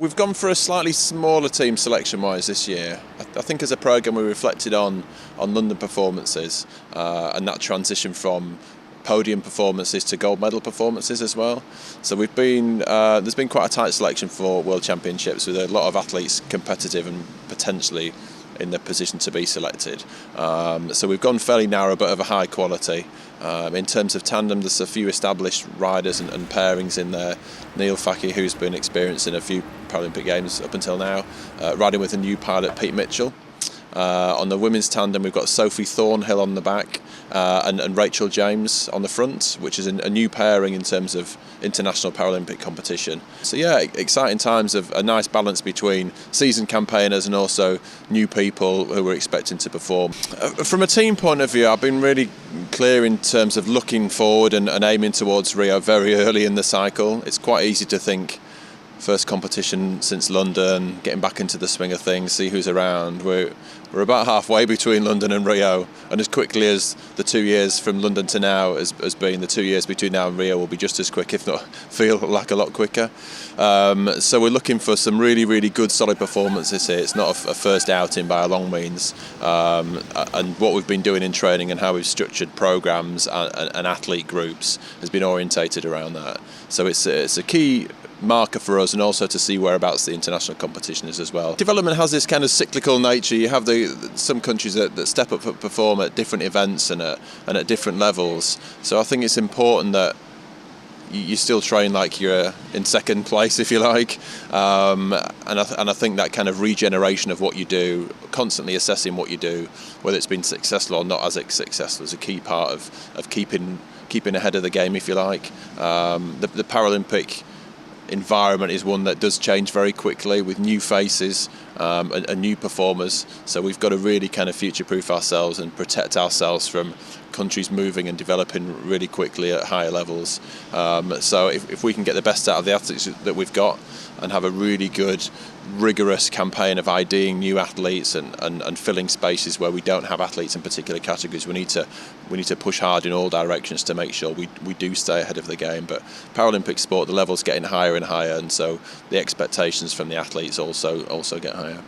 We've gone for a slightly smaller team selection-wise this year. I think as a programme we reflected on London performances and that transition from podium performances to gold medal performances as well. So we've been there's been quite a tight selection for World Championships with a lot of athletes competitive and potentially in the position to be selected. So we've gone fairly narrow but of a high quality. In terms of tandem, there's a few established riders and pairings in there. Neil Facky, who's been experienced in a few Paralympic Games up until now, riding with a new pilot, Pete Mitchell. On the women's tandem, we've got Sophie Thornhill on the back and Rachel James on the front, which is a new pairing in terms of international Paralympic competition. So yeah, exciting times of a nice balance between seasoned campaigners and also new people who we're expecting to perform. From a team point of view, I've been really clear in terms of looking forward and aiming towards Rio very early in the cycle. It's quite easy to think first competition since London, getting back into the swing of things, see who's around. We're about halfway between London and Rio, and as quickly as the 2 years from London to now has been, the 2 years between now and Rio will be just as quick, if not feel like a lot quicker. So we're looking for some really, really good solid performances here. It's not a first outing by a long means, and what we've been doing in training and how we've structured programmes and athlete groups has been orientated around that. So it's a key marker for us, and also to see whereabouts the international competition is as well. Development has this kind of cyclical nature. You have some countries that step up and perform at different events and at different levels. So I think it's important that you still train like you're in second place, if you like, and I think that kind of regeneration of what you do, constantly assessing what you do, whether it's been successful or not as successful, is a key part of keeping ahead of the game, if you like. The Paralympic environment is one that does change very quickly with new faces and new performers, so we've got to really kind of future-proof ourselves and protect ourselves from countries moving and developing really quickly at higher levels. So if we can get the best out of the athletes that we've got and have a really good rigorous campaign of IDing new athletes and filling spaces where we don't have athletes in particular categories, we need to push hard in all directions to make sure we do stay ahead of the game. But Paralympic sport, the level's getting higher and higher, and so the expectations from the athletes also get higher.